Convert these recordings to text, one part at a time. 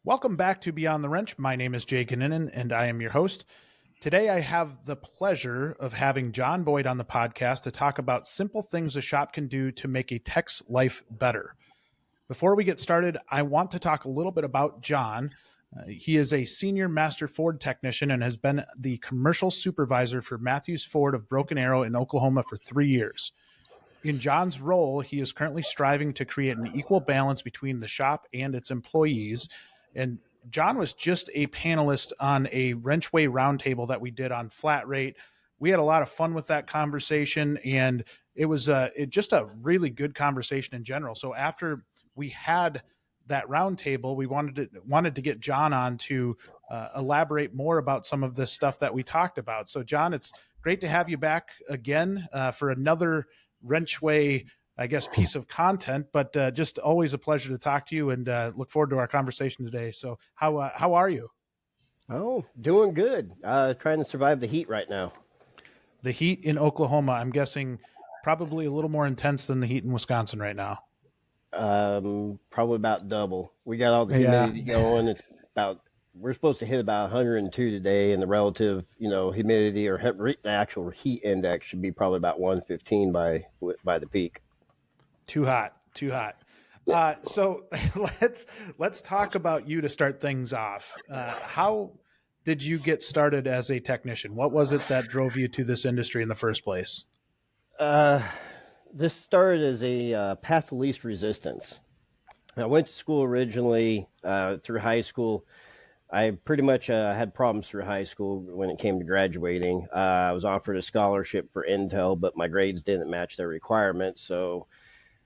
Welcome back to Beyond the Wrench. My name is Jay Goninen, and I am your host. Today, I have the pleasure of having Jon Boyd on the podcast to talk about simple things a shop can do to make a tech's life better. Before we get started, I want to talk a little bit about Jon. He is a senior master Ford technician and has been the commercial supervisor for Matthews Ford of Broken Arrow in Oklahoma for 3 years. In Jon's role, he is currently striving to create an equal balance between the shop and its employees. And Jon was just a panelist on a WrenchWay roundtable that we did on flat rate. We had a lot of fun with that conversation, and it was just a really good conversation in general. So after we had that roundtable, we wanted to get Jon on to elaborate more about some of this stuff that we talked about. So Jon, it's great to have you back again for another WrenchWay, I guess, piece of content, but just always a pleasure to talk to you and look forward to our conversation today. So how are you? Oh, doing good. Trying to survive the heat right now. The heat in Oklahoma, I'm guessing probably a little more intense than the heat in Wisconsin right now. Probably about double. We got all the humidity going. We're supposed to hit about 102 today, and the relative, humidity or the actual heat index should be probably about 115 by the peak. Too hot. So let's talk about you to start things off. How did you get started as a technician? What was it that drove you to this industry in the first place? This started as a path of least resistance. I went to school originally through high school. I pretty much had problems through high school when it came to graduating. I was offered a scholarship for Intel, but my grades didn't match their requirements, so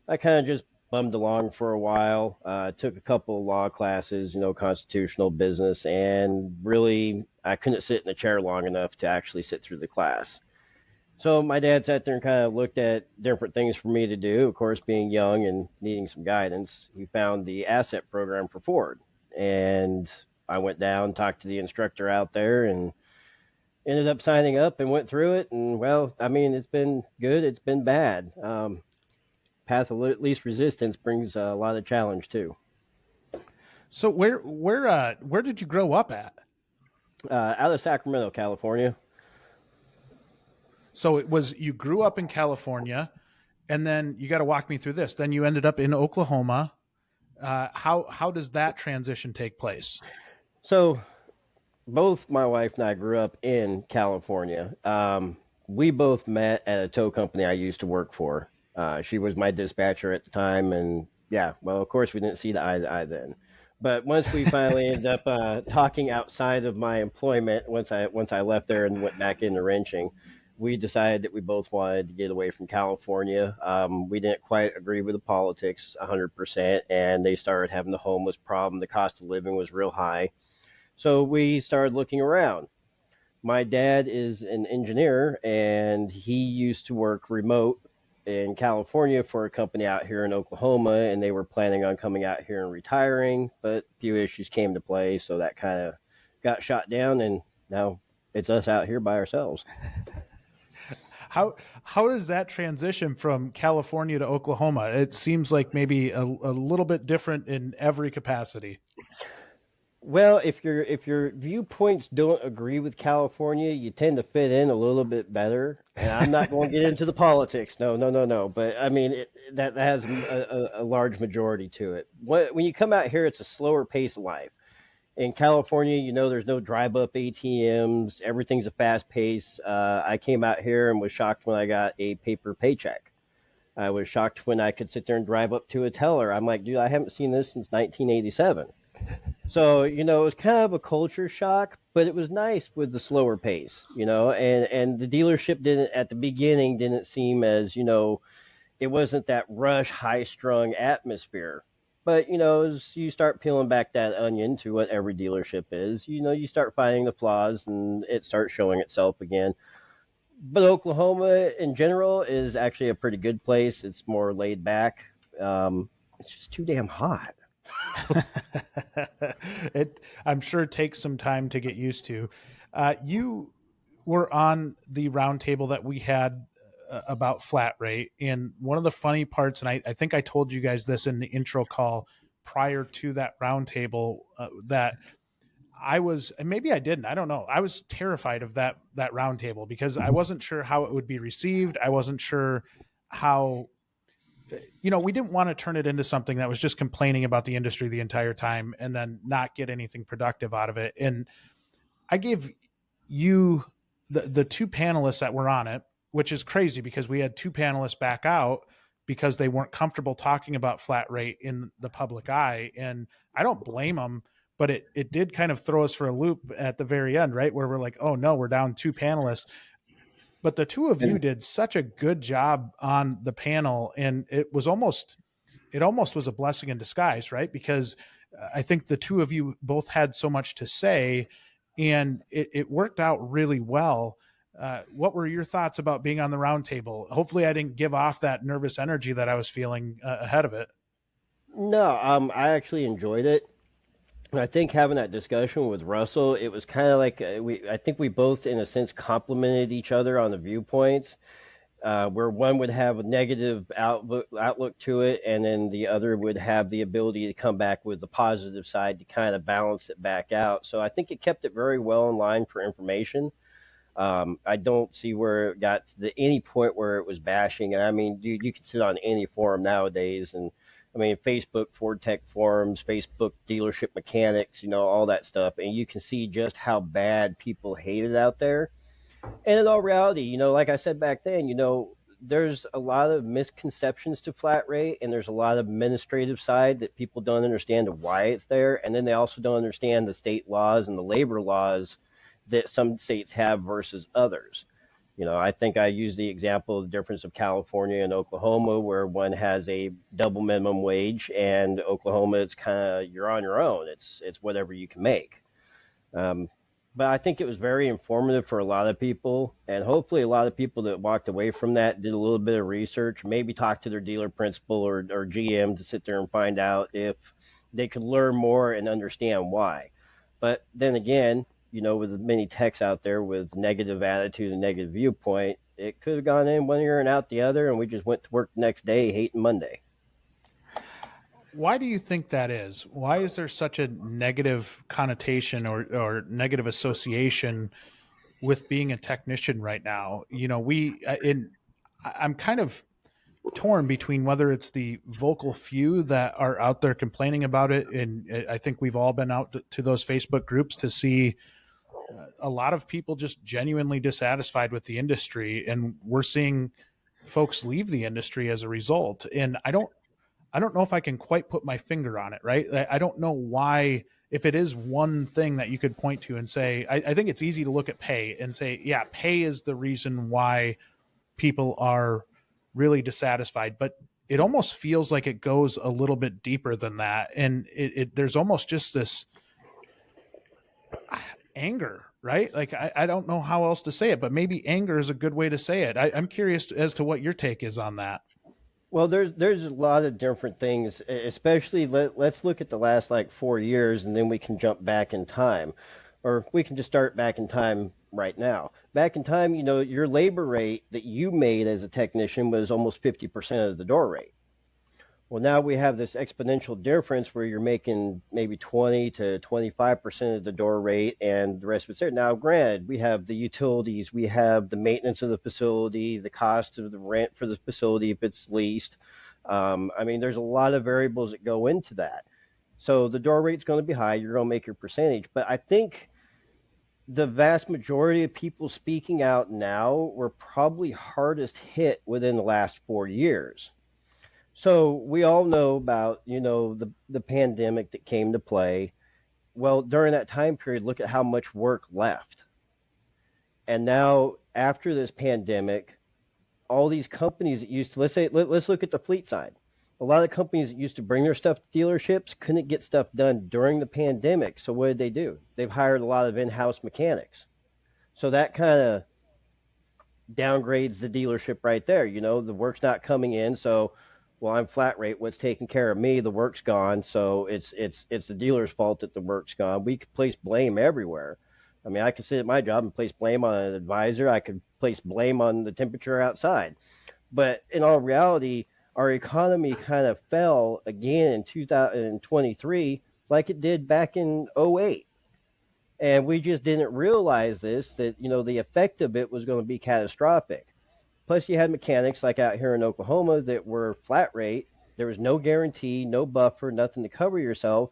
I kind of just bummed along for a while. Took a couple of law classes, constitutional business, and really I couldn't sit in a chair long enough to actually sit through the class. So my dad sat there and kind of looked at different things for me to do. Of course, being young and needing some guidance, he found the asset program for Ford. And I went down, talked to the instructor out there, and ended up signing up and went through it. And, well, I mean, it's been good. It's been bad. Path of least resistance brings a lot of challenge, too. So where did you grow up at? Out of Sacramento, California. So you grew up in California, and then you got to walk me through this. Then you ended up in Oklahoma. How does that transition take place? So both my wife and I grew up in California. We both met at a tow company I used to work for. She was my dispatcher at the time, and yeah, well, of course we didn't see eye to eye then. But once we finally ended up talking outside of my employment, once I left there and went back into wrenching, we decided that we both wanted to get away from California. We didn't quite agree with the politics 100%, and they started having the homeless problem. The cost of living was real high. So we started looking around. My dad is an engineer, and he used to work remote in California for a company out here in Oklahoma, and they were planning on coming out here and retiring, but a few issues came to play, so that kind of got shot down, and now it's us out here by ourselves. How does that transition from California to Oklahoma? It seems like maybe a little bit different in every capacity. Well, if your viewpoints don't agree with California, you tend to fit in a little bit better. And I'm not going to get into the politics. No. But I mean, that has a large majority to it. When you come out here, it's a slower pace of life. In California, there's no drive-up ATMs. Everything's a fast pace. I came out here and was shocked when I got a paper paycheck. I was shocked when I could sit there and drive up to a teller. I'm like, dude, I haven't seen this since 1987. So, it was kind of a culture shock, but it was nice with the slower pace, and the dealership at the beginning didn't seem as, it wasn't that rush, high-strung atmosphere. But, as you start peeling back that onion to what every dealership is, you start finding the flaws and it starts showing itself again. But Oklahoma in general is actually a pretty good place. It's more laid back. It's just too damn hot. I'm sure it takes some time to get used to. You were on the roundtable that we had about flat rate. And one of the funny parts, and I think I told you guys this in the intro call, prior to that roundtable that I was, and maybe I didn't, I don't know. I was terrified of that roundtable because I wasn't sure how it would be received. I wasn't sure how, we didn't want to turn it into something that was just complaining about the industry the entire time and then not get anything productive out of it. And I gave you the two panelists that were on it, which is crazy because we had two panelists back out because they weren't comfortable talking about flat rate in the public eye. And I don't blame them, but it did kind of throw us for a loop at the very end, right? Where we're like, oh no, we're down two panelists. But the two of you And did such a good job on the panel, and it almost was a blessing in disguise, right? Because I think the two of you both had so much to say, and it worked out really well. What were your thoughts about being on the roundtable? Hopefully, I didn't give off that nervous energy that I was feeling ahead of it. no, I actually enjoyed it. And I think having that discussion with Russell, it was kind of like I think we both, in a sense, complimented each other on the viewpoints. Where one would have a negative outlook to it, and then the other would have the ability to come back with the positive side to kind of balance it back out. So I think it kept it very well in line for information. I don't see where it got to any point where it was bashing. And I mean, dude, you can sit on any forum nowadays, and I mean, Facebook Ford Tech forums, Facebook dealership mechanics, all that stuff, and you can see just how bad people hate it out there. And in all reality, like I said back then, there's a lot of misconceptions to flat rate, and there's a lot of administrative side that people don't understand of why it's there, and then they also don't understand the state laws and the labor laws that some states have versus others. I think I use the example of the difference of California and Oklahoma, where one has a double minimum wage, and Oklahoma, it's kind of you're on your own. It's whatever you can make. Um, but I think it was very informative for a lot of people, and hopefully a lot of people that walked away from that did a little bit of research, maybe talk to their dealer principal or GM to sit there and find out if they could learn more and understand why. But then again, with many techs out there with negative attitude and negative viewpoint, it could have gone in one ear and out the other, and we just went to work the next day hating Monday. Why do you think that is? Why is there such a negative connotation or negative association with being a technician right now? I'm kind of torn between whether it's the vocal few that are out there complaining about it, and I think we've all been out to those Facebook groups to see a lot of people just genuinely dissatisfied with the industry, and we're seeing folks leave the industry as a result. And I don't know if I can quite put my finger on it, right? I don't know why, if it is one thing that you could point to and say, I think it's easy to look at pay and say, yeah, pay is the reason why people are really dissatisfied. But it almost feels like it goes a little bit deeper than that. And there's almost just this anger, right? Like, I don't know how else to say it, but maybe anger is a good way to say it. I'm curious as to what your take is on that. Well, there's a lot of different things, especially let's look at the last like 4 years, and then we can jump back in time, or we can just start back in time right now. Back in time, your labor rate that you made as a technician was almost 50% of the door rate. Well, now we have this exponential difference where you're making maybe 20 to 25% of the door rate, and the rest of it's there. Now, granted, we have the utilities, we have the maintenance of the facility, the cost of the rent for the facility if it's leased. I mean, there's a lot of variables that go into that. So the door rate's going to be high. You're going to make your percentage. But I think the vast majority of people speaking out now were probably hardest hit within the last 4 years. So we all know about, the pandemic that came to play. Well, during that time period, look at how much work left. And now after this pandemic, all these companies that used to, let's look at the fleet side. A lot of companies that used to bring their stuff to dealerships couldn't get stuff done during the pandemic. So what did they do? They've hired a lot of in-house mechanics. So that kind of downgrades the dealership right there. The work's not coming in. So, well, I'm flat rate. What's taking care of me? The work's gone. So it's the dealer's fault that the work's gone. We could place blame everywhere. I mean, I could sit at my job and place blame on an advisor. I could place blame on the temperature outside. But in all reality, our economy kind of fell again in 2023 like it did back in '08. And we just didn't realize this, that, the effect of it was going to be catastrophic. Plus, you had mechanics like out here in Oklahoma that were flat rate. There was no guarantee, no buffer, nothing to cover yourself.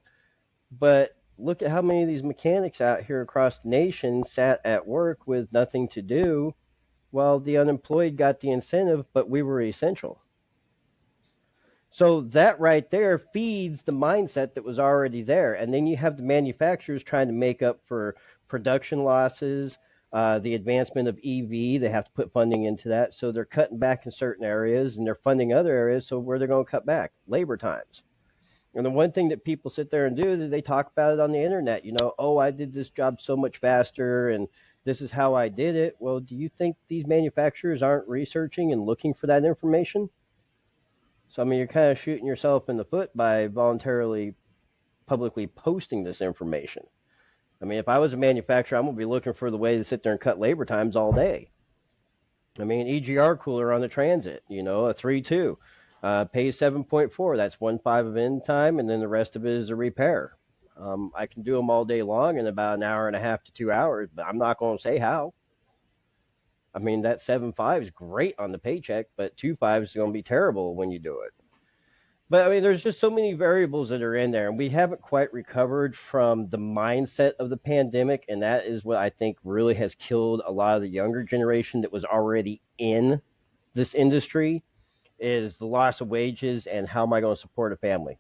But look at how many of these mechanics out here across the nation sat at work with nothing to do while the unemployed got the incentive, but we were essential. So that right there feeds the mindset that was already there. And then you have the manufacturers trying to make up for production losses, the advancement of EV. They have to put funding into that. So they're cutting back in certain areas and they're funding other areas. So where they're going to cut back? Labor times. And the one thing that people sit there and do is they talk about it on the internet. Oh, I did this job so much faster and this is how I did it. Well, do you think these manufacturers aren't researching and looking for that information? So, I mean, you're kind of shooting yourself in the foot by voluntarily, publicly posting this information. I mean, if I was a manufacturer, I'm going to be looking for the way to sit there and cut labor times all day. I mean, EGR cooler on the Transit, a 3.2, pays 7.4. That's 1.5 of end time, and then the rest of it is a repair. I can do them all day long in about an hour and a half to 2 hours, but I'm not going to say how. I mean, that 7.5 is great on the paycheck, but 2.5 is going to be terrible when you do it. But I mean, there's just so many variables that are in there, and we haven't quite recovered from the mindset of the pandemic, and that is what I think really has killed a lot of the younger generation that was already in this industry, is the loss of wages and how am I going to support a family.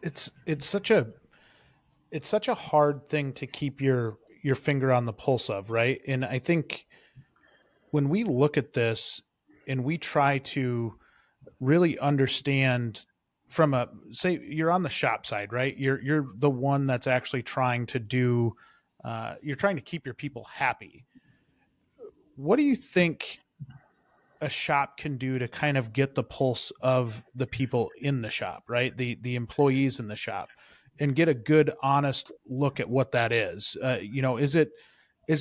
It's such a hard thing to keep your finger on the pulse of, right? And I think when we look at this and we try to really understand from a, say you're on the shop side, right? You're the one that's actually trying to do you're trying to keep your people happy. What do you think a shop can do to kind of get the pulse of the people in the shop, right? The employees in the shop, and get a good, honest look at what that is. Is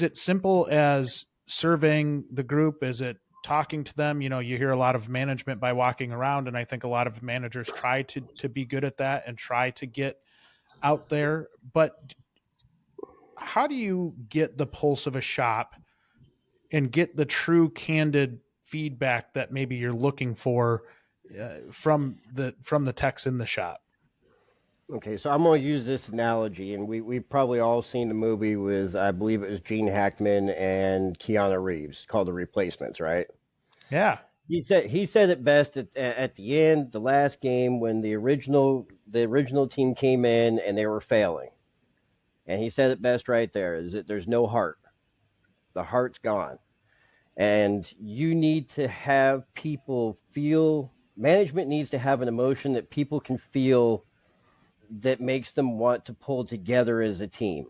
it simple as surveying the group? Is it talking to them? You hear a lot of management by walking around, and I think a lot of managers try to be good at that and try to get out there. But how do you get the pulse of a shop and get the true candid feedback that maybe you're looking for from the techs in the shop? Okay, so I'm going to use this analogy, and we've probably all seen the movie with, I believe it was Gene Hackman and Keanu Reeves, called The Replacements, right? Yeah. He said it best at the end, the last game, when the original team came in and they were failing, and he said it best right there: is that there's no heart. The heart's gone, and you need to have people feel. Management needs to have an emotion that people can feel, that makes them want to pull together as a team.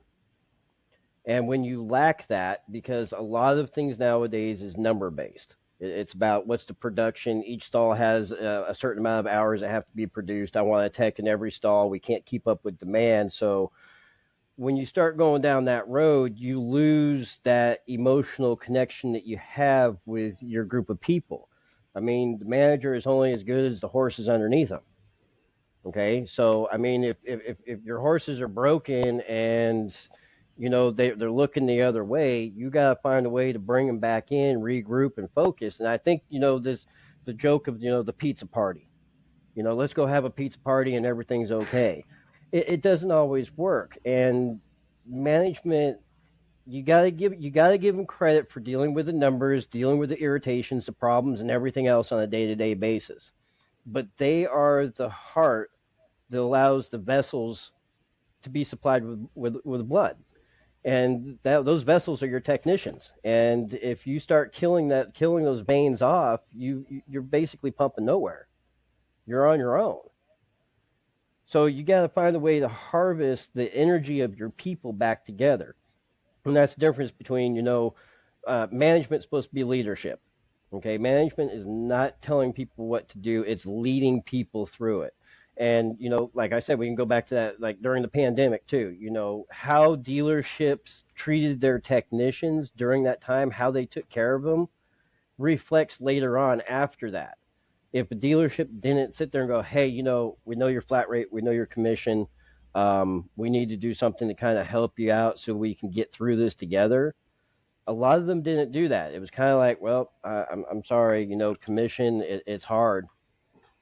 And when you lack that, because a lot of things nowadays is number based. It's about what's the production. Each stall has a certain amount of hours that have to be produced. I want a tech in every stall. We can't keep up with demand. So when you start going down that road, you lose that emotional connection that you have with your group of people. I mean, the manager is only as good as the horses underneath him. Okay, so I mean, if your horses are broken and they're looking the other way, you got to find a way to bring them back in, regroup, and focus. And I think the joke of the pizza party. Let's go have a pizza party and everything's okay. It doesn't always work, and management. You gotta give them credit for dealing with the numbers, dealing with the irritations, the problems, and everything else on a day-to-day basis. But they are the heart that allows the vessels to be supplied with blood, and those vessels are your technicians. And if you start killing those veins off, you're basically pumping nowhere. You're on your own. So you got to find a way to harvest the energy of your people back together, and that's the difference between management's supposed to be leadership. Okay, management is not telling people what to do; it's leading people through it. And like I said, we can go back to that, like during the pandemic too. How dealerships treated their technicians during that time, how they took care of them. reflects later on after that. If a dealership didn't sit there and go, hey, we know your flat rate, we know your commission, we need to do something to kind of help you out so we can get through this together. A lot of them didn't do that. It was kind of like, well, I'm sorry, commission, it's hard,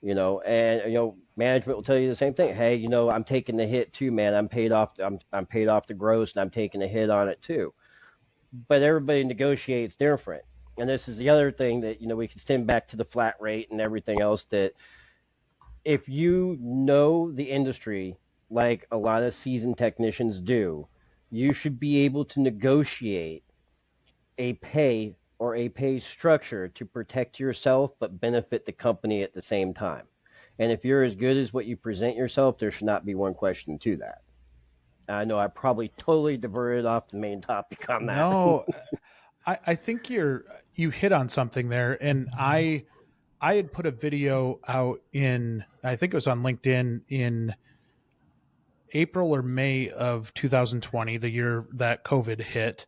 and management will tell you the same thing. Hey, I'm taking the hit too, man. I'm paid off the gross, and I'm taking a hit on it too. But everybody negotiates different. And this is the other thing that we can stem back to the flat rate and everything else, that if you know the industry like a lot of seasoned technicians do, you should be able to negotiate a pay or a pay structure to protect yourself but benefit the company at the same time. And if you're as good as what you present yourself, there should not be one question to that. I know I probably totally diverted off the main topic on that. No, I think you hit on something there, and I had put a video out in, I think it was on LinkedIn, in April or May of 2020, the year that COVID hit.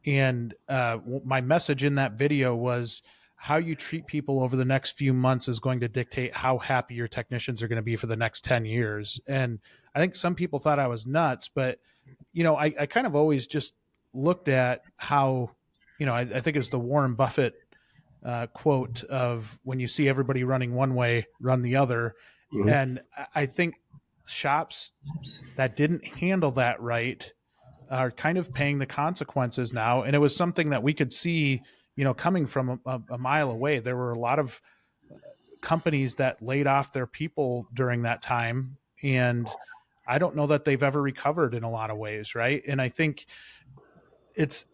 And my message in that video was, how you treat people over the next few months is going to dictate how happy your technicians are going to be for the next 10 years. And I think some people thought I was nuts, but, I kind of always just looked at how, I think it's the Warren Buffett quote of, when you see everybody running one way, run the other. Mm-hmm. And I think shops that didn't handle that right are kind of paying the consequences now. And it was something that we could see, coming from a mile away. There were a lot of companies that laid off their people during that time. And I don't know that they've ever recovered in a lot of ways. Right. And I think it's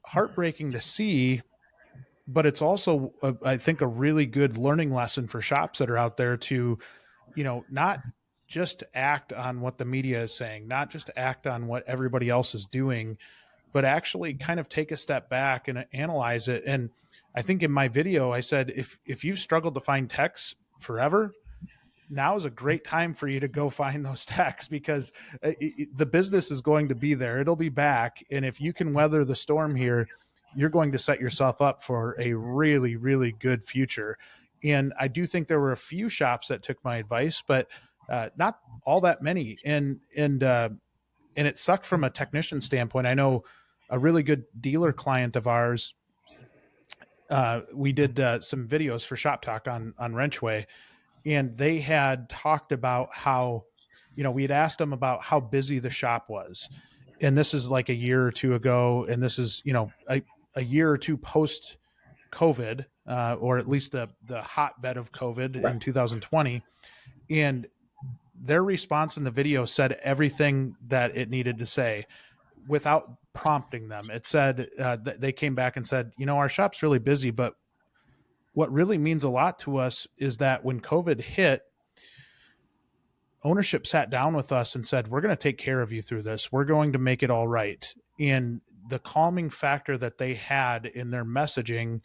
heartbreaking to see, but it's also, I think, a really good learning lesson for shops that are out there to, not just act on what the media is saying, not just act on what everybody else is doing, but actually kind of take a step back and analyze it. And I think in my video, I said, if you've struggled to find techs forever, now is a great time for you to go find those techs, because the business is going to be there. It'll be back. And if you can weather the storm here, you're going to set yourself up for a really, really good future. And I do think there were a few shops that took my advice, but not all that many. And it sucked from a technician standpoint. I know a really good dealer client of ours, we did some videos for Shop Talk on WrenchWay, and they had talked about how, we had asked them about how busy the shop was. And this is like a year or two ago. And this is, a year or two post COVID, or at least the hotbed of COVID in 2020. And their response in the video said everything that it needed to say without prompting them. It said, they came back and said, our shop's really busy, but what really means a lot to us is that when COVID hit, ownership sat down with us and said, we're going to take care of you through this. We're going to make it all right. And the calming factor that they had in their messaging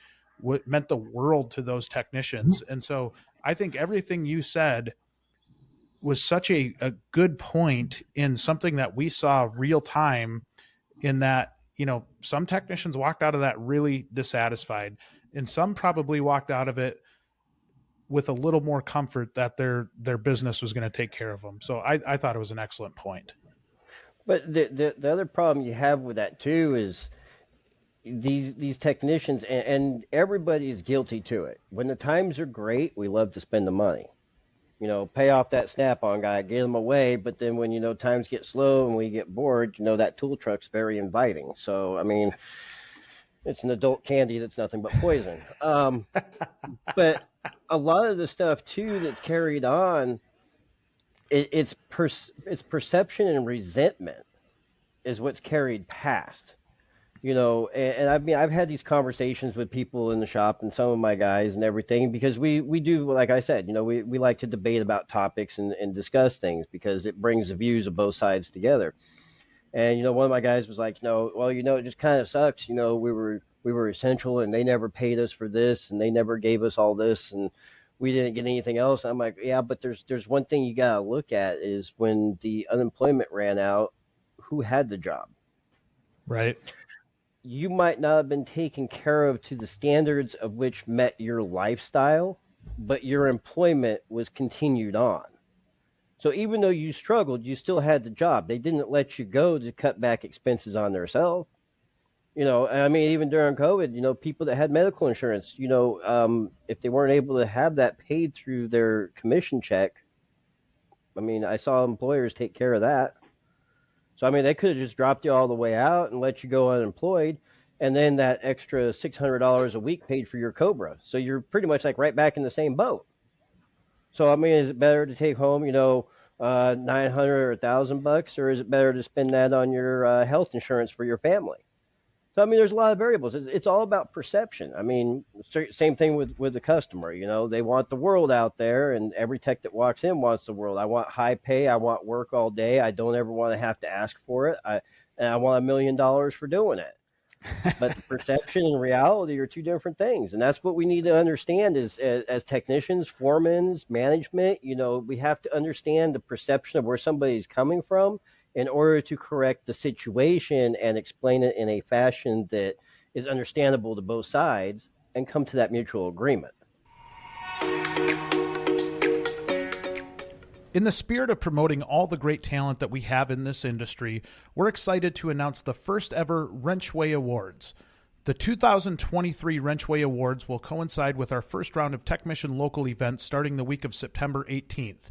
meant the world to those technicians. And so I think everything you said was such a good point in something that we saw real time, in that, some technicians walked out of that really dissatisfied, and some probably walked out of it with a little more comfort that their business was going to take care of them. So I thought it was an excellent point. But the other problem you have with that too is these technicians, and everybody is guilty to it. When the times are great, we love to spend the money. Pay off that Snap-on guy, get him away. But then when, times get slow and we get bored, that tool truck's very inviting. So, I mean, it's an adult candy that's nothing but poison. But a lot of the stuff too that's carried on, it's perception and resentment is what's carried past. And I mean, I've had these conversations with people in the shop and some of my guys and everything, because we do, like I said, we like to debate about topics and discuss things, because it brings the views of both sides together. And, one of my guys was like, well, it just kind of sucks. We were essential and they never paid us for this and they never gave us all this and we didn't get anything else. I'm like, yeah, but there's one thing you got to look at is when the unemployment ran out, who had the job? Right. you might not have been taken care of to the standards of which met your lifestyle, but your employment was continued on. So even though you struggled, you still had the job. They didn't let you go to cut back expenses on themselves. And I mean, even during COVID, people that had medical insurance, if they weren't able to have that paid through their commission check, I mean, I saw employers take care of that. So, I mean, they could have just dropped you all the way out and let you go unemployed, and then that extra $600 a week paid for your Cobra. So you're pretty much like right back in the same boat. So, I mean, is it better to take home, 900 or $1,000, or is it better to spend that on your health insurance for your family? So, I mean, there's a lot of variables. It's all about perception. I mean, same thing with the customer. They want the world out there, and every tech that walks in wants the world. I want high pay. I want work all day. I don't ever want to have to ask for it. And I want $1 million for doing it. But the perception and reality are two different things, and that's what we need to understand as technicians, foremen, management. We have to understand the perception of where somebody's coming from in order to correct the situation and explain it in a fashion that is understandable to both sides and come to that mutual agreement. In the spirit of promoting all the great talent that we have in this industry, we're excited to announce the first ever WrenchWay Awards. The 2023 WrenchWay Awards will coincide with our first round of Technician Local events starting the week of September 18th.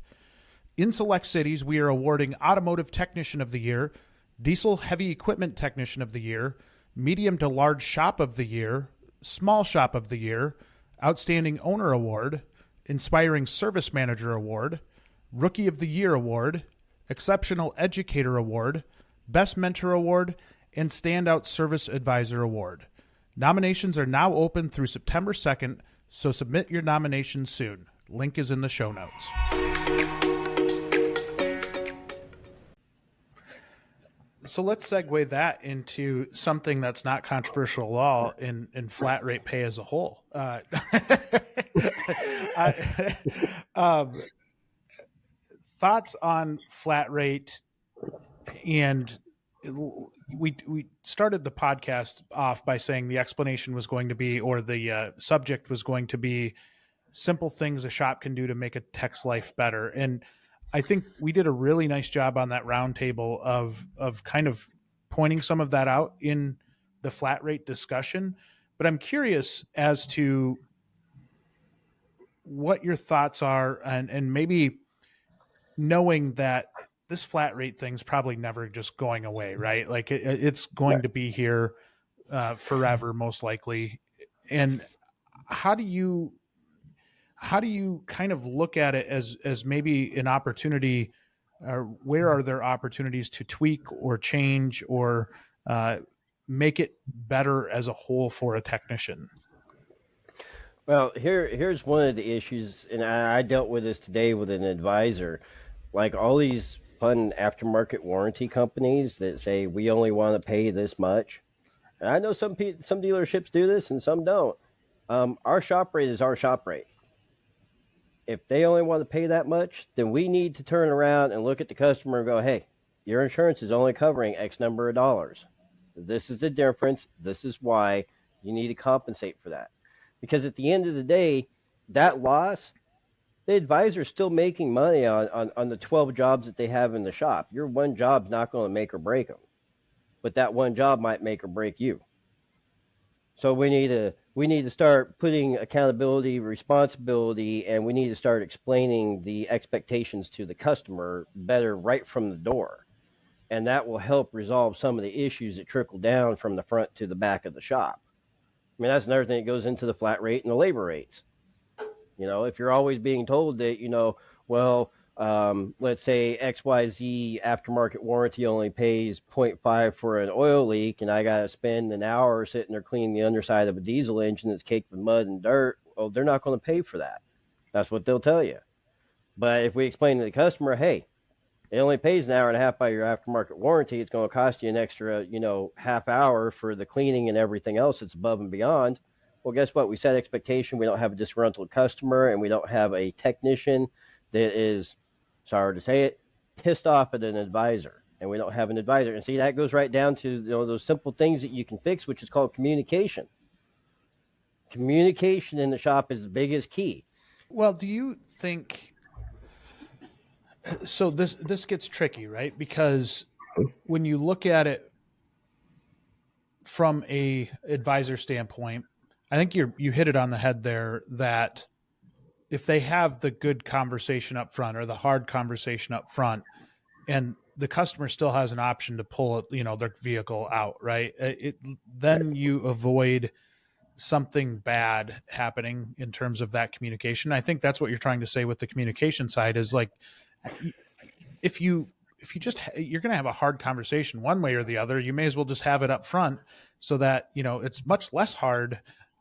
In select cities, we are awarding Automotive Technician of the Year, Diesel Heavy Equipment Technician of the Year, Medium to Large Shop of the Year, Small Shop of the Year, Outstanding Owner Award, Inspiring Service Manager Award, Rookie of the Year Award, Exceptional Educator Award, Best Mentor Award, and Standout Service Advisor Award. Nominations are now open through September 2nd, so submit your nominations soon. Link is in the show notes. So let's segue that into something that's not controversial at all in flat rate pay as a whole. Thoughts on flat rate, and we started the podcast off by saying the explanation was going to be, or the subject was going to be, simple things a shop can do to make a tech's life better. And I think we did a really nice job on that roundtable of kind of pointing some of that out in the flat rate discussion. But I'm curious as to what your thoughts are, and maybe knowing that this flat rate thing's probably never just going away, right? Like it's going to be here forever, most likely. And how do you kind of look at it as maybe an opportunity? Where are there opportunities to tweak or change or make it better as a whole for a technician? Well, here's one of the issues, and I dealt with this today with an advisor. Like all these fun aftermarket warranty companies that say we only want to pay this much. And I know some dealerships do this and some don't. Our shop rate is our shop rate. If they only want to pay that much, then we need to turn around and look at the customer and go, hey, your insurance is only covering X number of dollars. This is the difference. This is why you need to compensate for that. Because at the end of the day, that loss, the advisor's still making money on the 12 jobs that they have in the shop. Your one job's not going to make or break them. But that one job might make or break you. So we need to start putting accountability, responsibility, and we need to start explaining the expectations to the customer better right from the door. And that will help resolve some of the issues that trickle down from the front to the back of the shop. I mean, that's another thing that goes into the flat rate and the labor rates. If you're always being told that, let's say XYZ aftermarket warranty only pays 0.5 for an oil leak, and I got to spend an hour sitting there cleaning the underside of a diesel engine that's caked with mud and dirt, well, they're not going to pay for that. That's what they'll tell you. But if we explain to the customer, hey, it only pays an hour and a half by your aftermarket warranty, it's going to cost you an extra, half hour for the cleaning and everything else that's above and beyond. Well, guess what? We set expectation. We don't have a disgruntled customer, and we don't have a technician that is, sorry to say it, pissed off at an advisor. and we don't have an advisor. And see, that goes right down to, you know, those simple things that you can fix, which is called communication. Communication in the shop is the biggest key. Well, do you think so? This gets tricky, right? Because when you look at it from a advisor standpoint, I think you hit it on the head there that if they have the good conversation up front or the hard conversation up front, and the customer still has an option to pull it, you know, their vehicle out, right? Then you avoid something bad happening in terms of that communication. I think that's what you're trying to say with the communication side is like, if you just you're going to have a hard conversation one way or the other, you may as well just have it up front so that, you know, it's much less hard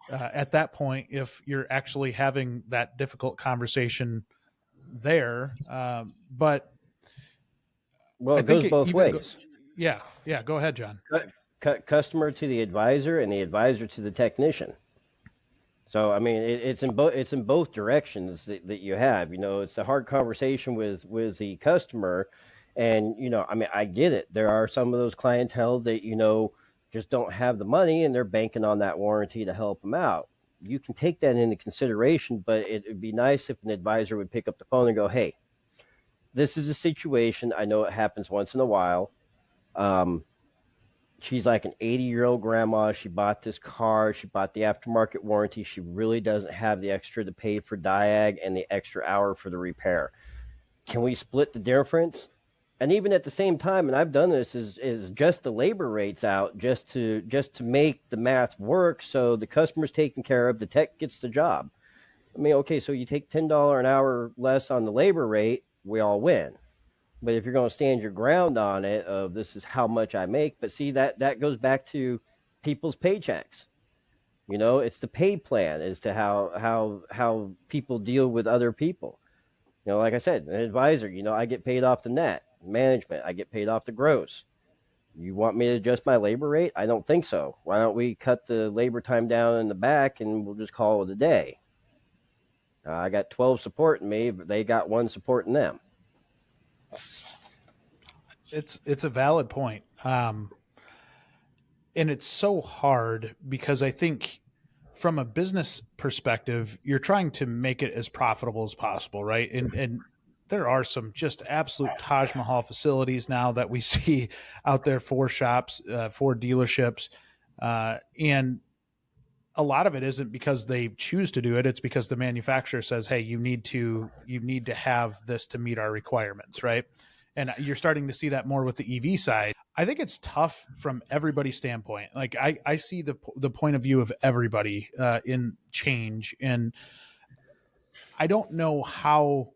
at that point if you're actually having that difficult conversation there. But Well, I it think goes both ways. yeah, go ahead, John. Customer to the advisor and the advisor to the technician. So I mean, it's in both directions that you have. You know, it's a hard conversation with the customer, and you know, I mean, I get it. There are some of those clientele that, you know, just don't have the money and they're banking on that warranty to help them out. You can take that into consideration, but it would be nice if an advisor would pick up the phone and go, "Hey, this is a situation. I know it happens once in a while. Um, she's like an 80-year-old grandma. She bought this car. She bought the aftermarket warranty. She really doesn't have the extra to pay for diag and the extra hour for the repair. Can we split the difference?" And even at the same time, and I've done this, is just the labor rates out just to make the math work, so the customer's taken care of, the tech gets the job. I mean, okay, so you take $10 an hour less on the labor rate, we all win. But if you're going to stand your ground on it, of this is how much I make, but see, that goes back to people's paychecks. You know, it's the pay plan as to how people deal with other people. You know, like I said, an advisor, you know, I get paid off the net. Management, I get paid off the gross. You want me to adjust my labor rate? I don't think so. Why don't we cut the labor time down in the back and we'll just call it a day? I got 12 supporting me, but they got one supporting them. It's a valid point. And it's so hard because I think from a business perspective, you're trying to make it as profitable as possible, right? And there are some just absolute Taj Mahal facilities now that we see out there for shops, for dealerships, and a lot of it isn't because they choose to do it; it's because the manufacturer says, "Hey, you need to have this to meet our requirements," right? And you're starting to see that more with the EV side. I think it's tough from everybody's standpoint. Like I see the point of view of everybody in change, and I don't know how,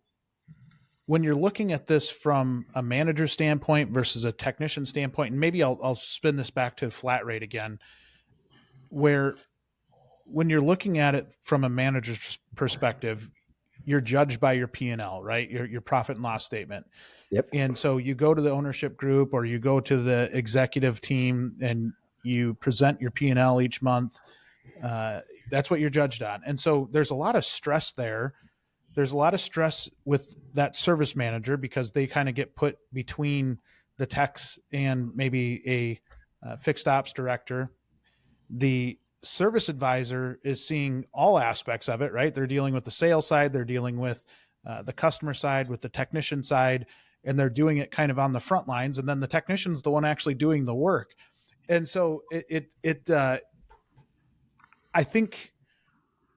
when you're looking at this from a manager standpoint versus a technician standpoint, and maybe I'll spin this back to flat rate again, where when you're looking at it from a manager's perspective, you're judged by your P&L, right? Your profit and loss statement. Yep. And so you go to the ownership group or you go to the executive team and you present your P&L each month. That's what you're judged on. And so there's a lot of stress there. There's a lot of stress with that service manager because they kind of get put between the techs and maybe a fixed ops director. The service advisor is seeing all aspects of it, right? They're dealing with the sales side, they're dealing with the customer side, with the technician side, and they're doing it kind of on the front lines. And then the technician's the one actually doing the work. And so I think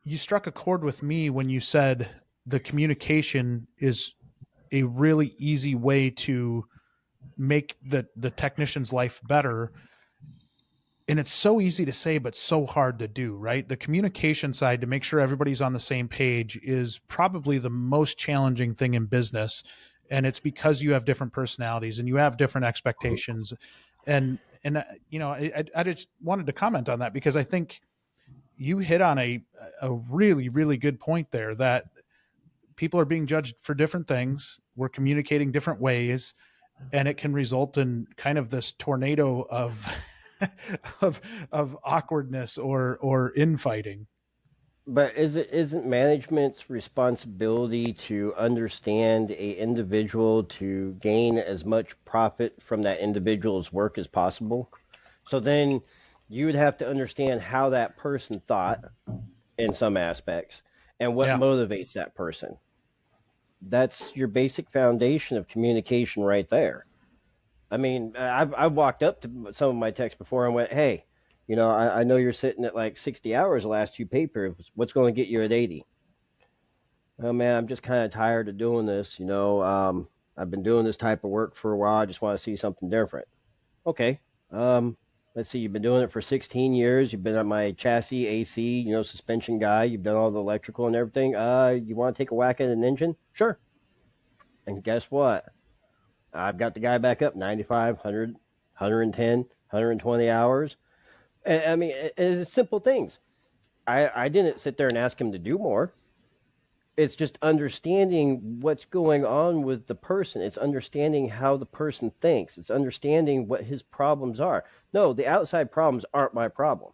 you struck a chord with me when you said the communication is a really easy way to make the technician's life better. And it's so easy to say, but so hard to do, right? The communication side to make sure everybody's on the same page is probably the most challenging thing in business. And it's because you have different personalities and you have different expectations. And you know, I just wanted to comment on that because I think you hit on a really, really good point there that people are being judged for different things. We're communicating different ways, and it can result in kind of this tornado of of awkwardness or infighting. But isn't management's responsibility to understand a individual to gain as much profit from that individual's work as possible? So then you would have to understand how that person thought in some aspects and what Yeah. motivates that person. That's your basic foundation of communication right there. I mean, I've walked up to some of my techs before and went, "Hey, I know you're sitting at like 60 hours the last two pay periods. What's going to get you at 80?" "Oh man, I'm just kind of tired of doing this. I've been doing this type of work for a while. I just want to see something different." "Okay. Um, let's see. You've been doing it for 16 years. You've been on my chassis, AC, suspension guy. You've done all the electrical and everything. You want to take a whack at an engine? Sure." And guess what? I've got the guy back up 95, 100, 110, 120 hours. I mean, it's simple things. I didn't sit there and ask him to do more. It's just understanding what's going on with the person. It's understanding how the person thinks. It's understanding what his problems are. No, the outside problems aren't my problem.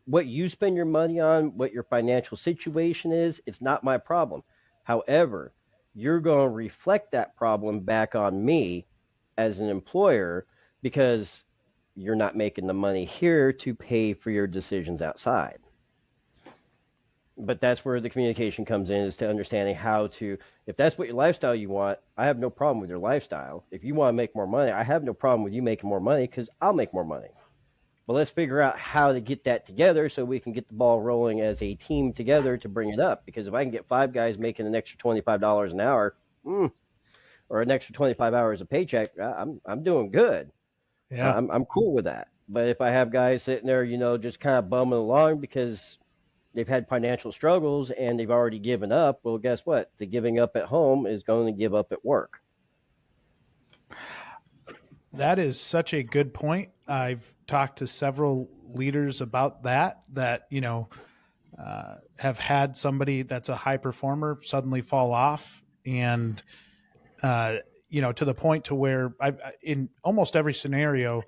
What you spend your money on, what your financial situation is, it's not my problem. However, you're going to reflect that problem back on me as an employer because you're not making the money here to pay for your decisions outside. But that's where the communication comes in, is to understanding how to, if that's what your lifestyle you want, I have no problem with your lifestyle. If you want to make more money, I have no problem with you making more money because I'll make more money. But let's figure out how to get that together so we can get the ball rolling as a team together to bring it up. Because if I can get five guys making an extra $25 an hour, or an extra 25 hours a paycheck, I'm doing good. Yeah. I'm cool with that. But if I have guys sitting there, just kind of bumming along because they've had financial struggles and they've already given up, well, guess what? The giving up at home is going to give up at work. That is such a good point. I've talked to several leaders about that, have had somebody that's a high performer suddenly fall off. And, uh, to the point to where in almost every scenario,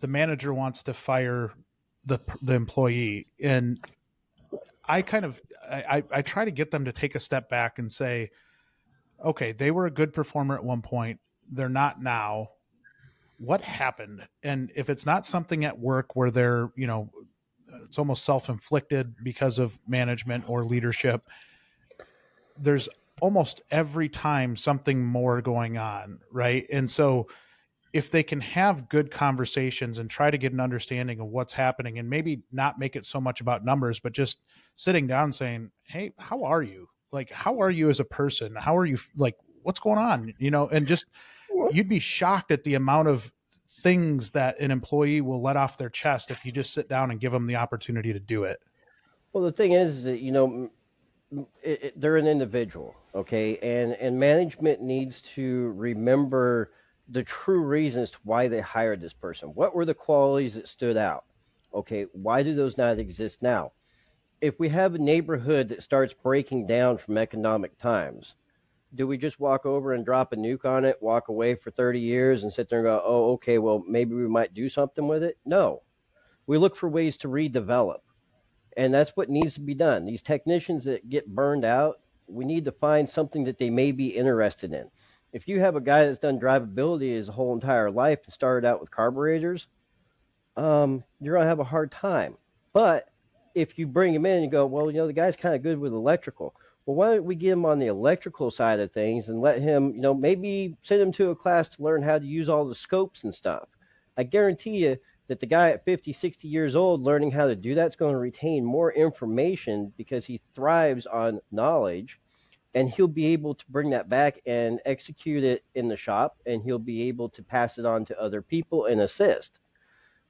the manager wants to fire the employee. And I try to get them to take a step back and say, okay, they were a good performer at one point. They're not now. What happened? And if it's not something at work where they're, it's almost self-inflicted because of management or leadership, there's almost every time something more going on, right? And so if they can have good conversations and try to get an understanding of what's happening, and maybe not make it so much about numbers, but just sitting down and saying, "Hey, how are you? Like, how are you as a person? How are you, like, what's going on?" And just, you'd be shocked at the amount of things that an employee will let off their chest if you just sit down and give them the opportunity to do it. Well, the thing is that, they're an individual, okay? And management needs to remember the true reasons to why they hired this person. What were the qualities that stood out? Okay, why do those not exist now? If we have a neighborhood that starts breaking down from economic times, do we just walk over and drop a nuke on it, walk away for 30 years and sit there and go, "Oh, okay, well, maybe we might do something with it"? No. We look for ways to redevelop. And that's what needs to be done. These technicians that get burned out, we need to find something that they may be interested in. If you have a guy that's done drivability his whole entire life and started out with carburetors, you're going to have a hard time. But if you bring him in and go, "Well, the guy's kind of good with electrical." Well, why don't we get him on the electrical side of things and let him, maybe send him to a class to learn how to use all the scopes and stuff. I guarantee you that the guy at 50, 60 years old learning how to do that's going to retain more information because he thrives on knowledge, and he'll be able to bring that back and execute it in the shop, and he'll be able to pass it on to other people and assist.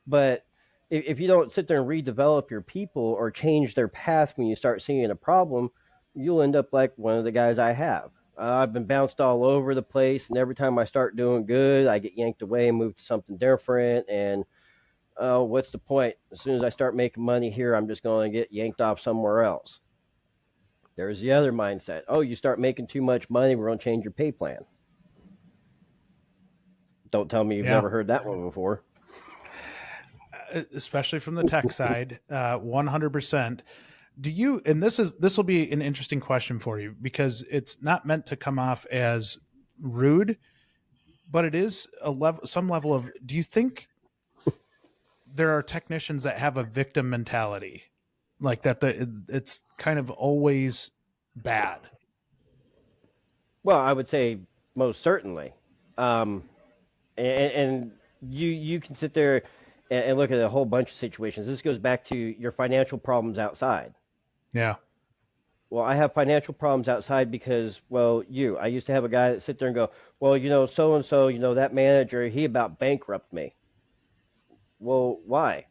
But if you don't sit there and redevelop your people or change their path when you start seeing a problem, you'll end up like one of the guys I have. I've been bounced all over the place, and every time I start doing good, I get yanked away and move to something different. And what's the point? As soon as I start making money here, I'm just going to get yanked off somewhere else. There's the other mindset. Oh, you start making too much money, we're going to change your pay plan. Don't tell me you've Yeah. never heard that one before. Especially from the tech side, 100%. Do you, and this will be an interesting question for you because it's not meant to come off as rude, but it is a level, some level of, do you think there are technicians that have a victim mentality like that, it's kind of always bad? Well, I would say most certainly. Um, and you can sit there and look at a whole bunch of situations. This goes back to your financial problems outside. Yeah. Well, I have financial problems outside because, well, I used to have a guy that sit there and go, well, so and so, that manager, he about bankrupt me. Well, why?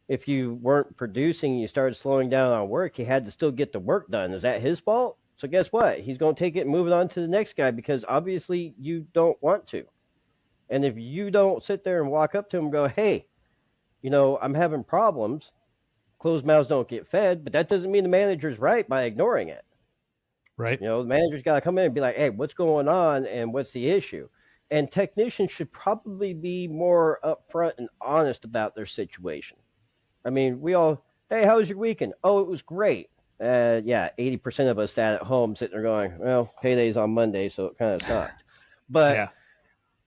If you weren't producing, you started slowing down on work, he had to still get the work done. Is that his fault? So guess what? He's going to take it and move it on to the next guy because obviously you don't want to. And if you don't sit there and walk up to him and go, hey, I'm having problems, closed mouths don't get fed, but that doesn't mean the manager's right by ignoring it. Right. The manager's got to come in and be like, hey, what's going on and what's the issue? And technicians should probably be more upfront and honest about their situation. I mean, hey, how was your weekend? Oh, it was great. Yeah, 80% of us sat at home sitting there going, well, payday's on Monday, so it kind of sucked. But Yeah.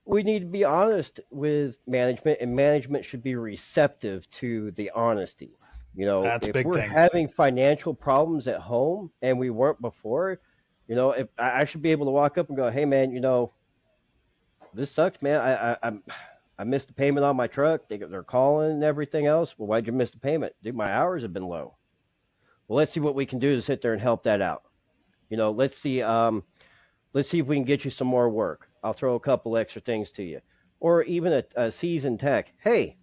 we need to be honest with management, and management should be receptive to the honesty. That's a If big we're thing. having financial problems at home and we weren't before, if I should be able to walk up and go, hey, man, this sucks, man. I missed the payment on my truck. They're calling and everything else. Well, why'd you miss the payment? Dude, my hours have been low. Well, let's see what we can do to sit there and help that out. Let's see if we can get you some more work. I'll throw a couple extra things to you. Or even a seasoned tech. Hey,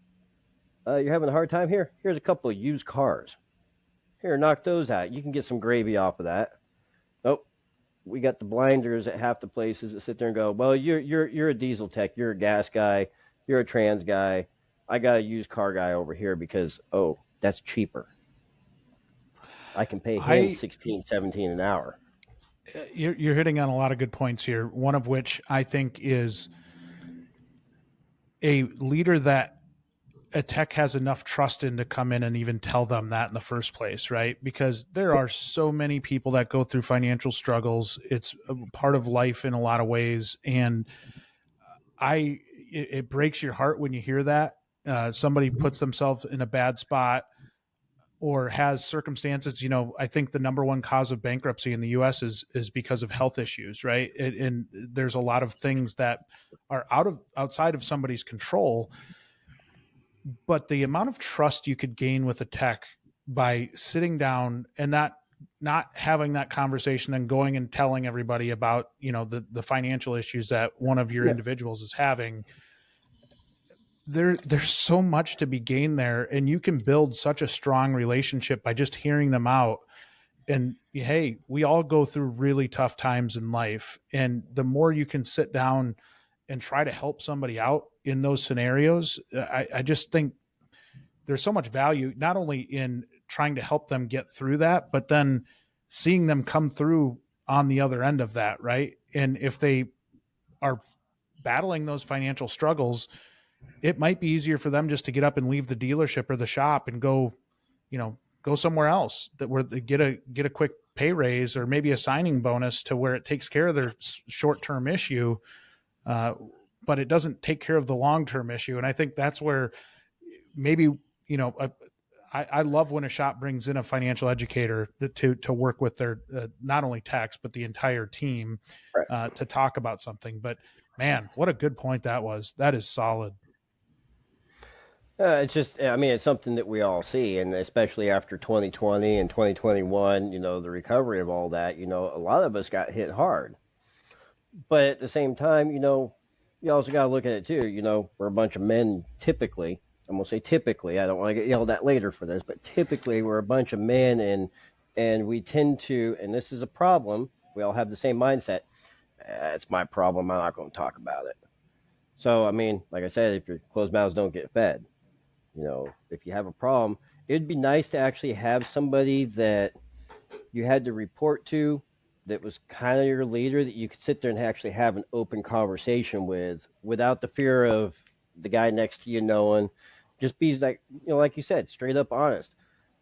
you're having a hard time here? Here's a couple of used cars. Here, knock those out. You can get some gravy off of that. Oh, we got the blinders at half the places that sit there and go, well, you're a diesel tech, you're a gas guy, you're a trans guy. I got a used car guy over here because, oh, that's cheaper. I can pay him I 16, 17 an hour. You're hitting on a lot of good points here. One of which I think is a leader that a tech has enough trust in to come in and even tell them that in the first place, right? Because there are so many people that go through financial struggles. It's a part of life in a lot of ways, and it breaks your heart when you hear that somebody puts themselves in a bad spot or has circumstances. I think the number one cause of bankruptcy in the U.S. is because of health issues, right? And there's a lot of things that are outside of somebody's control. But the amount of trust you could gain with a tech by sitting down and not having that conversation and going and telling everybody about the financial issues that one of your Yeah. individuals is having, there's so much to be gained there, and you can build such a strong relationship by just hearing them out. And hey, we all go through really tough times in life, and the more you can sit down and try to help somebody out in those scenarios, I just think there's so much value not only in trying to help them get through that, but then seeing them come through on the other end of that, right? And if they are battling those financial struggles, it might be easier for them just to get up and leave the dealership or the shop and go somewhere else, that where they get a quick pay raise or maybe a signing bonus to where it takes care of their short-term issue, but it doesn't take care of the long-term issue. And I think that's where maybe I love when a shop brings in a financial educator to work with their not only techs but the entire team Right. to talk about something. But man, what a good point that was. That is solid. It's just, I mean, it's something that we all see, and especially after 2020 and 2021, the recovery of all that, a lot of us got hit hard. But at the same time, you also got to look at it too. We're a bunch of men typically. I'm gonna say typically. I don't want to get yelled at later for this, but typically we're a bunch of men, and we tend to, and this is a problem. We all have the same mindset. It's my problem. I'm not going to talk about it. So, I mean, like I said, if your closed mouths don't get fed, if you have a problem, it'd be nice to actually have somebody that you had to report to that was kind of your leader that you could sit there and actually have an open conversation with without the fear of the guy next to you knowing. Just be like, like you said, straight up honest.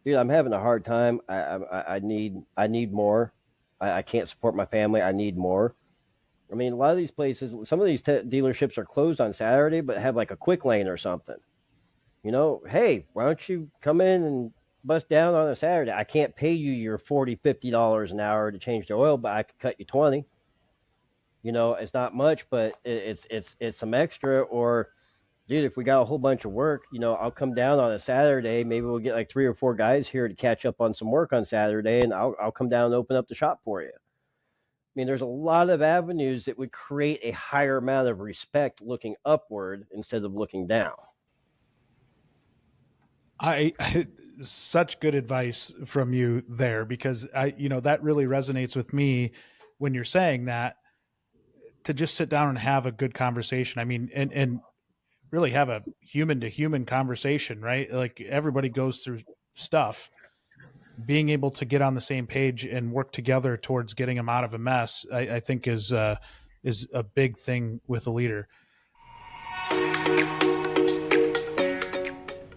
dude, I'm having a hard time. I need more. I can't support my family. I need more. I mean, a lot of these places, some of these dealerships are closed on Saturday, but have like a quick lane or something. Hey, why don't you come in and bust down on a Saturday? I can't pay you your $40, $50 an hour to change the oil, but I could cut you 20. It's not much, but it's some extra. Or, dude, if we got a whole bunch of work, I'll come down on a Saturday. Maybe we'll get like 3 or 4 guys here to catch up on some work on Saturday, and I'll come down and open up the shop for you. I mean, there's a lot of avenues that would create a higher amount of respect looking upward instead of looking down. I such good advice from you there, because that really resonates with me when you're saying that, to just sit down and have a good conversation. I mean, and really have a human to human conversation, right? Like, everybody goes through stuff. Being able to get on the same page and work together towards getting them out of a mess, I think is a big thing with a leader.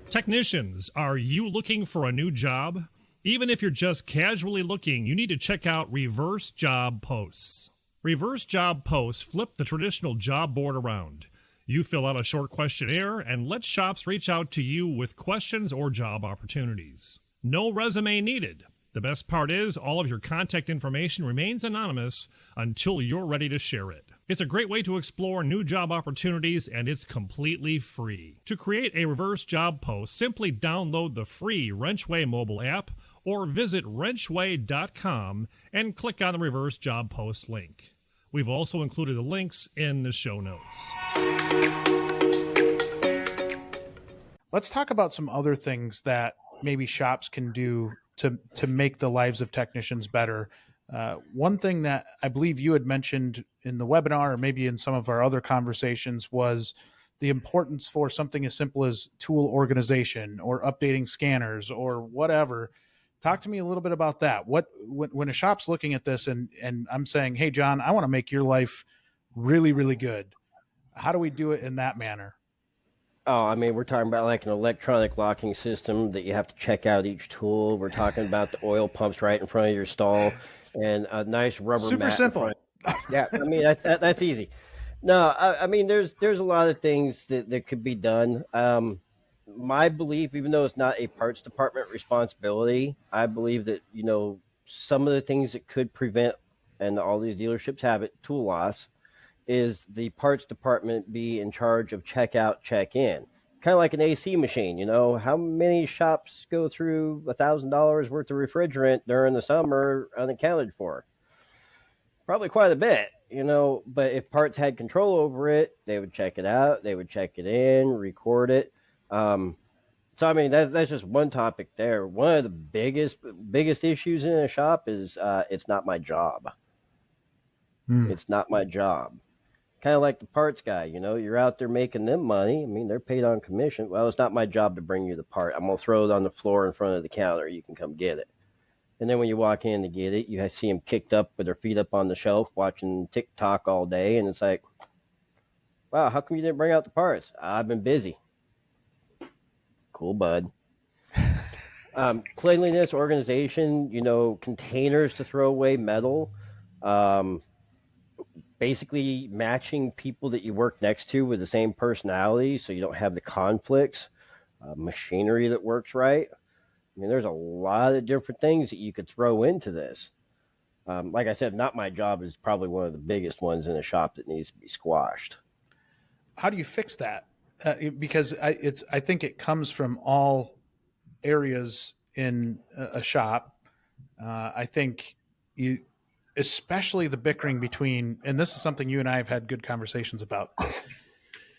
Technicians, are you looking for a new job? Even if you're just casually looking, you need to check out Reverse Job Posts. Reverse Job Posts flip the traditional job board around. You fill out a short questionnaire and let shops reach out to you with questions or job opportunities. No resume needed. The best part is all of your contact information remains anonymous until you're ready to share it. It's a great way to explore new job opportunities, and it's completely free. To create a reverse job post, simply download the free WrenchWay mobile app or visit WrenchWay.com and click on the reverse job post link. We've also included the links in the show notes. Let's talk about some other things that maybe shops can do to make the lives of technicians better. One thing that I believe you had mentioned in the webinar, or maybe in some of our other conversations, was the importance for something as simple as tool organization or updating scanners or whatever. Talk to me a little bit about that. When a shop's looking at this and I'm saying, hey, John, I want to make your life really, really good. How do we do it in that manner? Oh, I mean, we're talking about like an electronic locking system that you have to check out each tool. We're talking about the oil pumps right in front of your stall and a nice rubber Super mat. simple. Yeah, I mean, that's easy. No, I mean, there's a lot of things that could be done. My belief, even though it's not a parts department responsibility, I believe that, some of the things that could prevent, and all these dealerships have it, tool loss, is the parts department be in charge of check out, check in. Kind of like an AC machine, how many shops go through $1,000 worth of refrigerant during the summer unaccounted for? Probably quite a bit, but if parts had control over it, they would check it out, they would check it in, record it. So I mean, that's just one topic there. One of the biggest issues in a shop is it's not my job. It's not my job. Kind of like the parts guy, you're out there making them money. I mean, they're paid on commission. Well, it's not my job to bring you the part. I'm going to throw it on the floor in front of the counter. You can come get it. And then when you walk in to get it, you see them kicked up with their feet up on the shelf watching TikTok all day. And it's like, wow, how come you didn't bring out the parts? I've been busy. Cool, bud. Cleanliness, organization, containers to throw away, metal. Basically matching people that you work next to with the same personality so you don't have the conflicts, machinery that works right. I mean, there's a lot of different things that you could throw into this. Like I said, not my job is probably one of the biggest ones in a shop that needs to be squashed. How do you fix that? Because I think it comes from all areas in a shop. I think especially the bickering between, and this is something you and I have had good conversations about,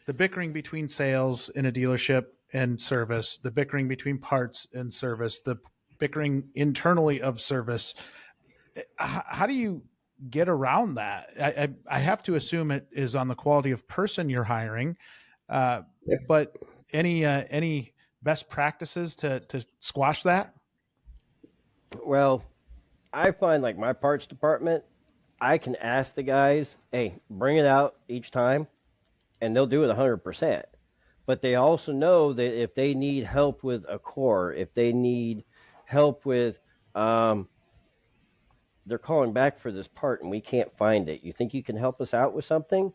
the bickering between sales in a dealership and service, the bickering between parts and service, the bickering internally of service. How do you get around that? I have to assume it is on the quality of person you're hiring, but any best practices to squash that? Well, I find like my parts department, I can ask the guys, hey, bring it out each time, and they'll do it 100%. But they also know that if they need help with a core, if they need help with, they're calling back for this part and we can't find it. You think you can help us out with something?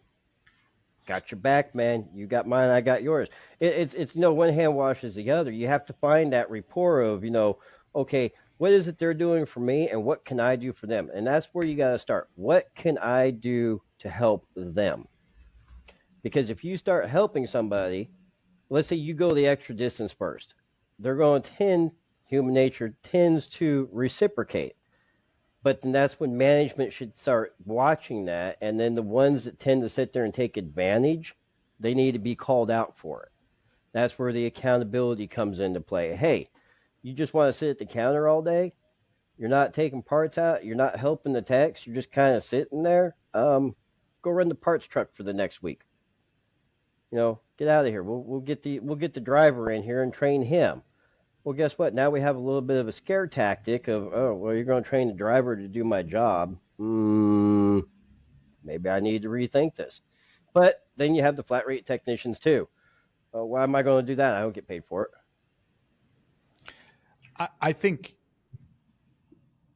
Got your back, man. You got mine, I got yours. It's one hand washes the other. You have to find that rapport of, okay, what is it they're doing for me and what can I do for them? And that's where you got to start. What can I do to help them? Because if you start helping somebody, let's say you go the extra distance first, they're going to human nature tends to reciprocate. But then that's when management should start watching that. And then the ones that tend to sit there and take advantage, they need to be called out for it. That's where the accountability comes into play. Hey, you just want to sit at the counter all day? You're not taking parts out. You're not helping the techs. You're just kind of sitting there. Go run the parts truck for the next week. Get out of here. We'll get the driver in here and train him. Well, guess what? Now we have a little bit of a scare tactic of, oh, well, you're going to train the driver to do my job. Maybe I need to rethink this. But then you have the flat rate technicians too. Why am I going to do that? I don't get paid for it. I think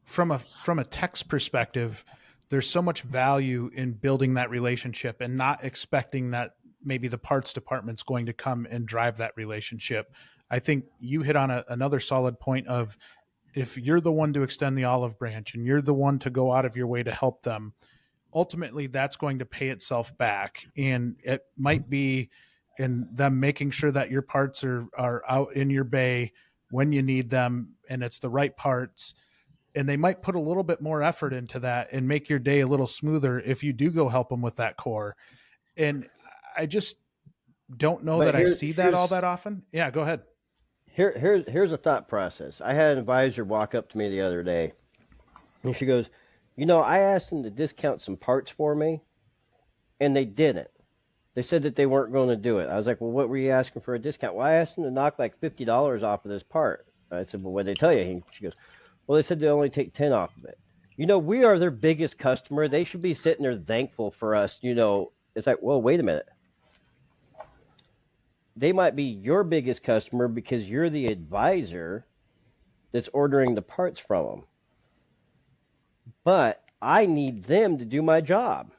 from a tech's perspective, there's so much value in building that relationship and not expecting that maybe the parts department's going to come and drive that relationship. I think you hit on another solid point of, if you're the one to extend the olive branch and you're the one to go out of your way to help them, ultimately that's going to pay itself back. And it might be in them making sure that your parts are out in your bay when you need them and it's the right parts. And they might put a little bit more effort into that and make your day a little smoother if you do go help them with that core. And I just don't know that I see that all that often. Yeah, go ahead. Here's a thought process. I had an advisor walk up to me the other day, and she goes, I asked them to discount some parts for me, and they didn't. They said that they weren't going to do it. I was like, well, what were you asking for a discount? Well, I asked them to knock like $50 off of this part. I said, well, what did they tell you? She goes, well, they said they only take 10 off of it. We are their biggest customer. They should be sitting there thankful for us. It's like, well, wait a minute. They might be your biggest customer because you're the advisor that's ordering the parts from them. But I need them to do my job.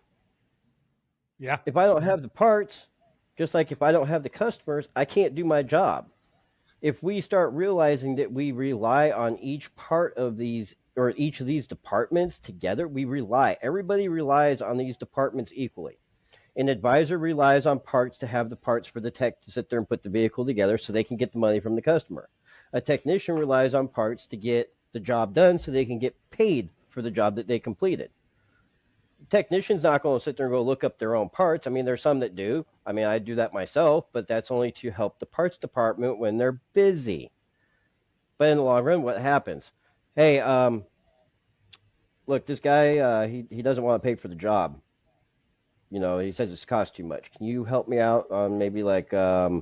Yeah. If I don't have the parts, just like if I don't have the customers, I can't do my job. If we start realizing that we rely on each part of these or each of these departments together, everybody relies on these departments equally. An advisor relies on parts to have the parts for the tech to sit there and put the vehicle together so they can get the money from the customer. A technician relies on parts to get the job done so they can get paid for the job that they completed. The technician's not going to sit there and go look up their own parts. I mean, there's some that do. I mean, I do that myself, but that's only to help the parts department when they're busy. But in the long run, what happens? Hey, look, this guy, he doesn't want to pay for the job. He says it's cost too much. Can you help me out on maybe like, I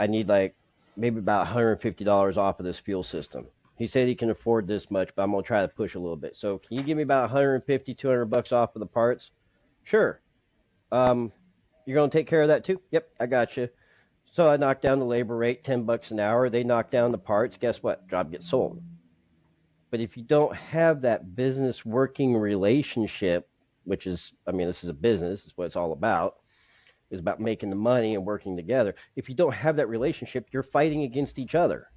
need like maybe about $150 off of this fuel system. He said he can afford this much, but I'm going to try to push a little bit. So can you give me about 150, $200 off of the parts? Sure. You're going to take care of that too? Yep, I got you. So I knocked down the labor rate, $10 an hour. They knock down the parts. Guess what? Job gets sold. But if you don't have that business working relationship, which is, this is a business, it's what it's all about. It's about making the money and working together. If you don't have that relationship, you're fighting against each other.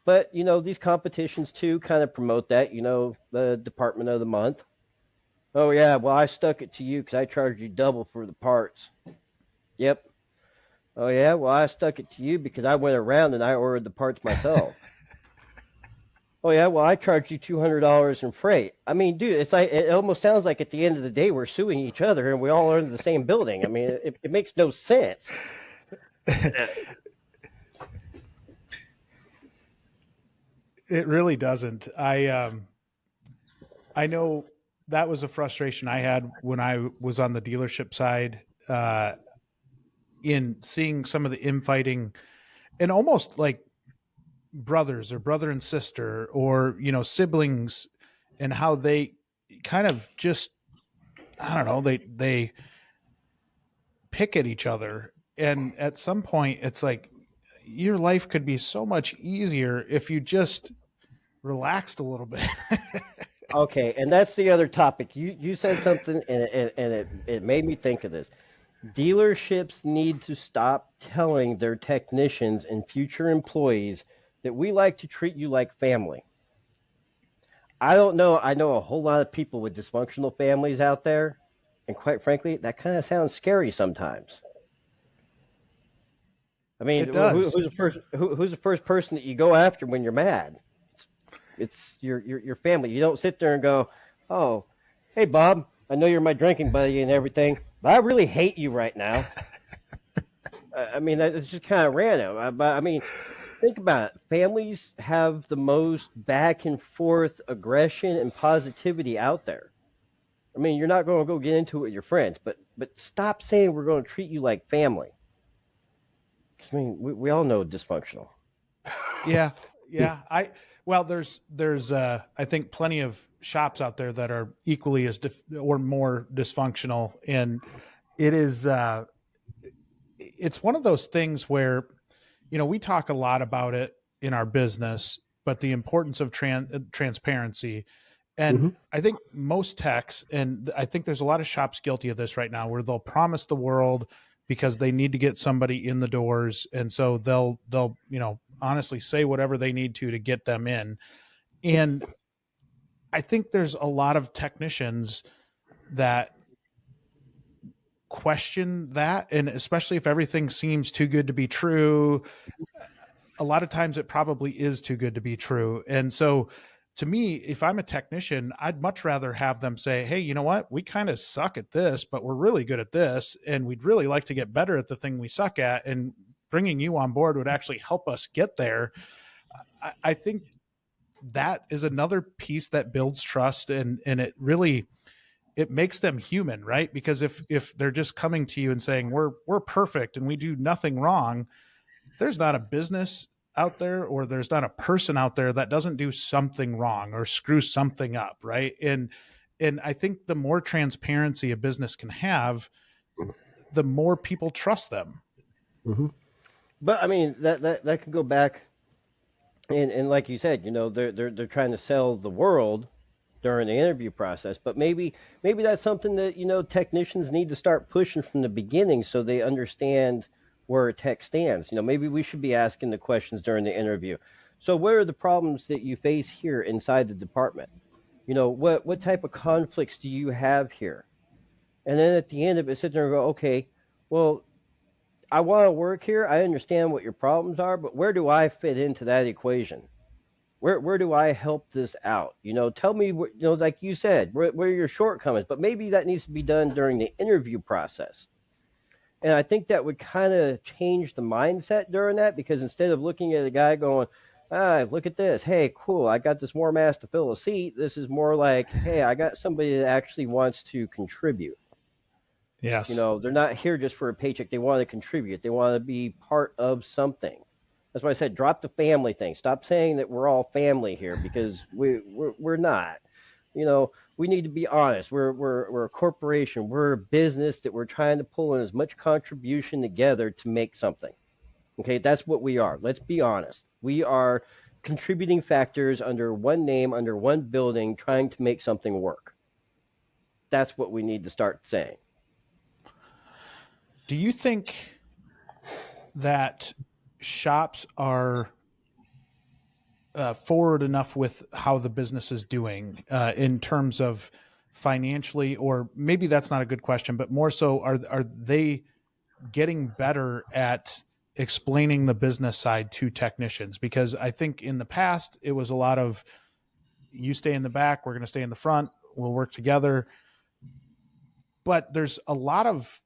But, these competitions too kind of promote that, the Department of the Month. Oh, yeah, well, I stuck it to you because I charged you double for the parts. Yep. Oh, yeah, well, I stuck it to you because I went around and I ordered the parts myself. Oh, yeah, well, I charged you $200 in freight. I mean, dude, it's like, it almost sounds like at the end of the day we're suing each other and we all are in the same building. I mean, it makes no sense. It really doesn't. I know that was a frustration I had when I was on the dealership side, in seeing some of the infighting and almost like brothers or brother and sister or, siblings, and how they kind of just, I don't know, they pick at each other. And at some point it's like, your life could be so much easier if you just relaxed a little bit. Okay, and that's the other topic. You said something, and it made me think of this. Dealerships need to stop telling their technicians and future employees that we like to treat you like family. I don't know. I know a whole lot of people with dysfunctional families out there, and quite frankly, that kind of sounds scary sometimes. I mean, It does. who's the first person that you go after when you're mad? It's your family. You don't sit there and go, "Oh, hey Bob, I know you're my drinking buddy and everything, but I really hate you right now." I mean, it's just kind of random. But I mean, think about it. Families have the most back and forth aggression and positivity out there. I mean, you're not going to go get into it with your friends, but stop saying we're going to treat you like family. 'Cause, I mean, we all know dysfunctional. Yeah. Yeah. There's I think plenty of shops out there that are equally as or more dysfunctional. And it is, it's one of those things where, we talk a lot about it in our business, but the importance of transparency. And Hmm. I think most techs, and I think there's a lot of shops guilty of this right now, where they'll promise the world because they need to get somebody in the doors, and so they'll honestly say whatever they need to get them in. And I think there's a lot of technicians that question that, and especially if everything seems too good to be true, a lot of times it probably is too good to be true. And so to me, if I'm a technician, I'd much rather have them say, "Hey, you know what? We kind of suck at this, but we're really good at this, and we'd really like to get better at the thing we suck at, and bringing you on board would actually help us get there." I think that is another piece that builds trust, and it makes them human, right? Because if they're just coming to you and saying we're perfect and we do nothing wrong, there's not a business out there, or there's not a person out there that doesn't do something wrong or screw something up, right? And I think the more transparency a business can have, the more people trust them. Hmm. But I mean, that could go back, and like you said, they're trying to sell the world during the interview process. But maybe that's something that technicians need to start pushing from the beginning so they understand where a tech stands. Maybe we should be asking the questions during the interview. So, what are the problems that you face here inside the department? What type of conflicts do you have here? And then at the end of it, sit there and go, okay, well, I want to work here. I understand what your problems are, but where do I fit into that equation? Where do I help this out? Tell me, like you said, where are your shortcomings? But maybe that needs to be done during the interview process. And I think that would kind of change the mindset during that, because instead of looking at a guy going, look at this. Hey, cool. I got this warm ass to fill a seat. This is more like, hey, I got somebody that actually wants to contribute. Yes. They're not here just for a paycheck. They want to contribute. They want to be part of something. That's why I said drop the family thing. Stop saying that we're all family here, because we're not. We need to be honest. We're a corporation. We're a business that we're trying to pull in as much contribution together to make something. Okay, that's what we are. Let's be honest. We are contributing factors under one name, under one building, trying to make something work. That's what we need to start saying. Do you think that shops are forward enough with how the business is doing in terms of financially, or maybe that's not a good question, but more so, are they getting better at explaining the business side to technicians? Because I think in the past it was a lot of, you stay in the back, we're going to stay in the front, we'll work together. But there's a lot of,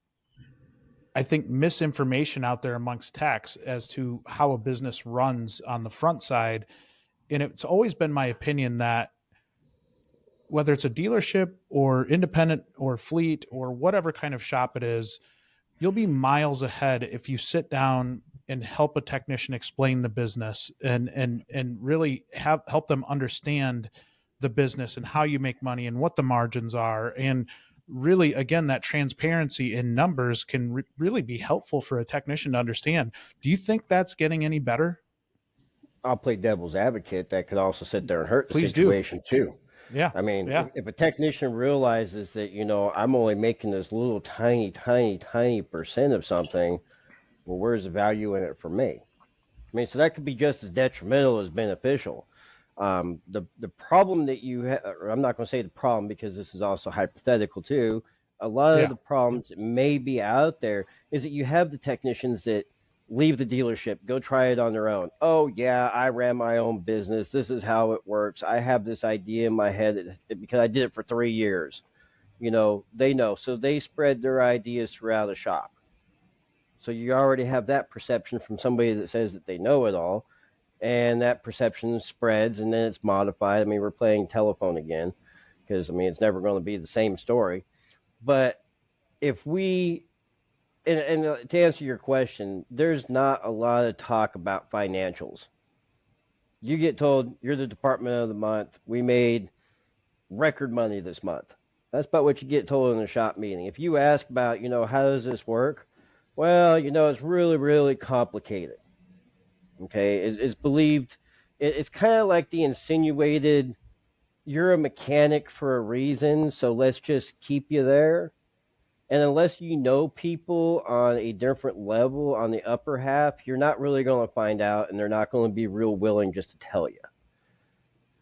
I think, misinformation out there amongst techs as to how a business runs on the front side. And it's always been my opinion that whether it's a dealership or independent or fleet or whatever kind of shop it is, you'll be miles ahead if you sit down and help a technician explain the business and really help them understand the business and how you make money and what the margins are, and really, again, that transparency in numbers can really be helpful for a technician to understand. Do you think that's getting any better? I'll play devil's advocate. That could also sit there and hurt the Please do. situation too. Yeah. I mean, Yeah. if a technician realizes that, I'm only making this little tiny percent of something, well, where's the value in it for me? I mean, so that could be just as detrimental as beneficial. The problem that you have, or I'm not going to say the problem because this is also hypothetical too. A lot of Yeah. the problems that may be out there is that you have the technicians that leave the dealership, go try it on their own. Oh yeah, I ran my own business. This is how it works. I have this idea in my head because I did it for 3 years. They know, so they spread their ideas throughout the shop. So you already have that perception from somebody that says that they know it all, and that perception spreads and then it's modified. I mean, we're playing telephone again because, I mean, it's never going to be the same story. But if we, and to answer your question, there's not a lot of talk about financials. You get told you're the department of the month. We made record money this month. That's about what you get told in a shop meeting. If you ask about, how does this work? Well, it's really, really complicated. Okay, it's believed, it's kind of like the insinuated, you're a mechanic for a reason, so let's just keep you there. And unless you know people on a different level, on the upper half, you're not really going to find out, and they're not going to be real willing just to tell you.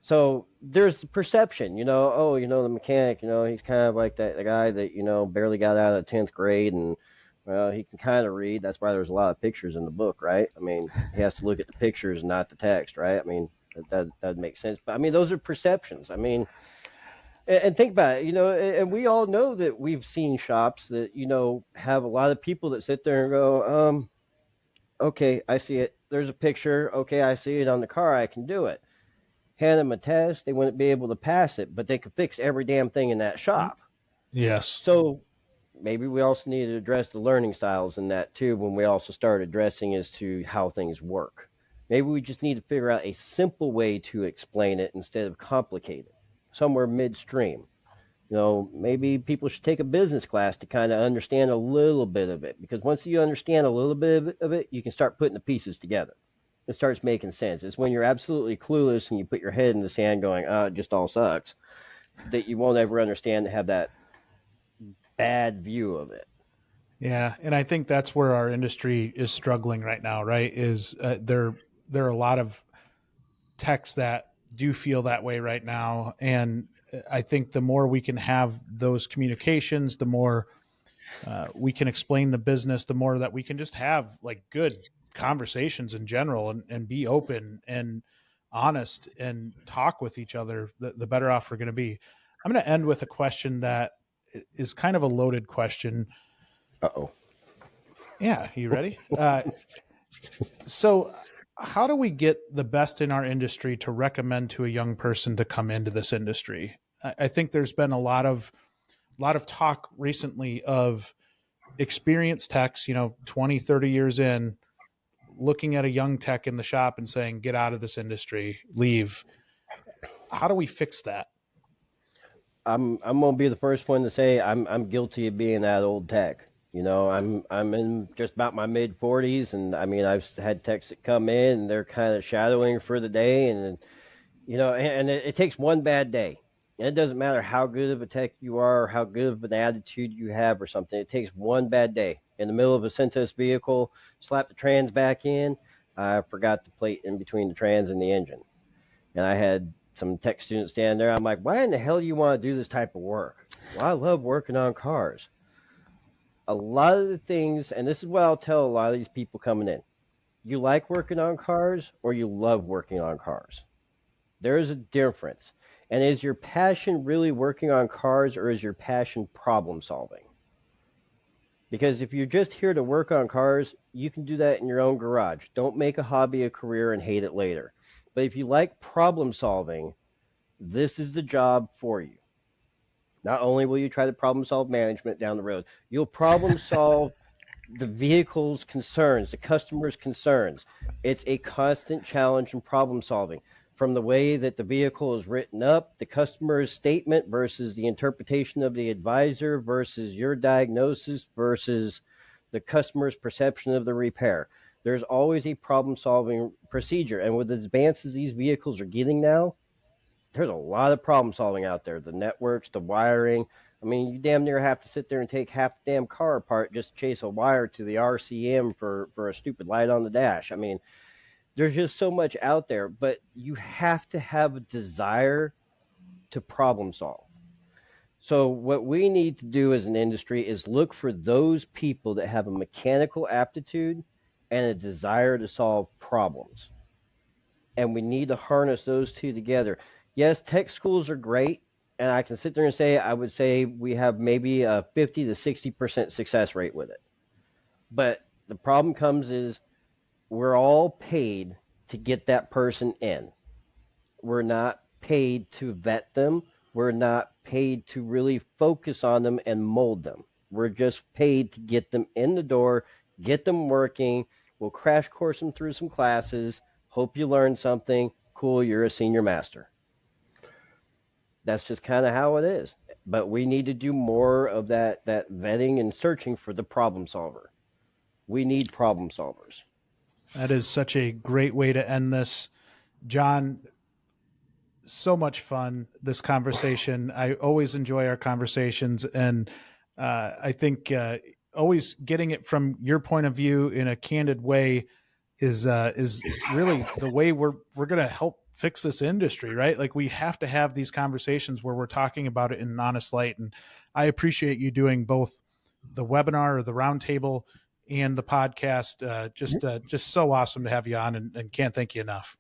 So there's the perception, the mechanic, he's kind of like the guy that, barely got out of 10th grade and, well, he can kind of read. That's why there's a lot of pictures in the book, right? I mean, he has to look at the pictures, not the text, right? I mean, that makes sense. But I mean, those are perceptions. I mean, and think about it, and we all know that we've seen shops that, have a lot of people that sit there and go, okay, I see it. There's a picture. Okay, I see it on the car. I can do it. Hand them a test. They wouldn't be able to pass it, but they could fix every damn thing in that shop. Yes. So maybe we also need to address the learning styles in that too when we also start addressing as to how things work. Maybe we just need to figure out a simple way to explain it instead of complicated, somewhere midstream. Maybe people should take a business class to kind of understand a little bit of it, because once you understand a little bit of it, you can start putting the pieces together. It starts making sense. It's when you're absolutely clueless and you put your head in the sand going, it just all sucks, that you won't ever understand to have that bad view of it. Yeah, and I think that's where our industry is struggling right now, right? Is there are a lot of techs that do feel that way right now, and I think the more we can have those communications, the more we can explain the business, the more that we can just have like good conversations in general and be open and honest and talk with each other, the better off we're going to be. I'm going to end with a question that is kind of a loaded question. Uh-oh. Yeah. You ready? So how do we get the best in our industry to recommend to a young person to come into this industry? I think there's been a lot of talk recently of experienced techs, 20, 30 years in, looking at a young tech in the shop and saying, get out of this industry, leave. How do we fix that? I'm gonna be the first one to say I'm guilty of being that old tech. I'm in just about my mid 40s, and I mean I've had techs that come in and they're kind of shadowing for the day, and it takes one bad day. And it doesn't matter how good of a tech you are or how good of an attitude you have or something. It takes one bad day. In the middle of a Centos vehicle, slap the trans back in. I forgot the plate in between the trans and the engine. And I had some tech students stand there. I'm like, why in the hell do you want to do this type of work? Well, I love working on cars. A lot of the things, and this is what I'll tell a lot of these people coming in. You like working on cars or you love working on cars? There is a difference. And is your passion really working on cars, or is your passion problem solving? Because if you're just here to work on cars, you can do that in your own garage. Don't make a hobby a career and hate it later. But if you like problem solving, this is the job for you. Not only will you try to problem solve management down the road, you'll problem solve the vehicle's concerns, the customer's concerns. It's a constant challenge in problem solving. from the way that the vehicle is written up, the customer's statement versus the interpretation of the advisor versus your diagnosis versus the customer's perception of the repair. There's always a problem-solving procedure. And with as advanced as these vehicles are getting now, there's a lot of problem solving out there. The networks, the wiring. I mean, you damn near have to sit there and take half the damn car apart just to chase a wire to the RCM for a stupid light on the dash. I mean, there's just so much out there, but you have to have a desire to problem solve. So what we need to do as an industry is look for those people that have a mechanical aptitude and a desire to solve problems. And we need to harness those two together. Yes, tech schools are great, and I can sit there and say, I would say we have maybe a 50 to 60% success rate with it. But the problem comes is we're all paid to get that person in. We're not paid to vet them. We're not paid to really focus on them and mold them. We're just paid to get them in the door, get them working. We'll crash course them through some classes. Hope you learned something. Cool, you're a senior master. That's just kind of how it is. But we need to do more of that vetting and searching for the problem solver. We need problem solvers. That is such a great way to end this. Jon, so much fun, this conversation. I always enjoy our conversations, and I think always getting it from your point of view in a candid way is really the way we're going to help fix this industry, right? Like, we have to have these conversations where we're talking about it in an honest light. And I appreciate you doing both the webinar or the roundtable and the podcast. Just so awesome to have you on, and can't thank you enough.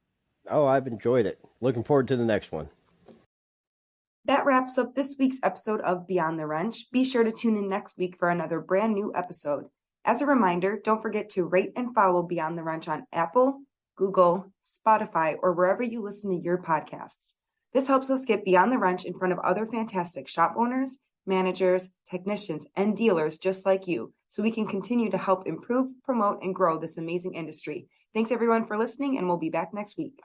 Oh, I've enjoyed it. Looking forward to the next one. That wraps up this week's episode of Beyond the Wrench. Be sure to tune in next week for another brand new episode. As a reminder, don't forget to rate and follow Beyond the Wrench on Apple, Google, Spotify, or wherever you listen to your podcasts. This helps us get Beyond the Wrench in front of other fantastic shop owners, managers, technicians, and dealers just like you, so we can continue to help improve, promote, and grow this amazing industry. Thanks everyone for listening, and we'll be back next week.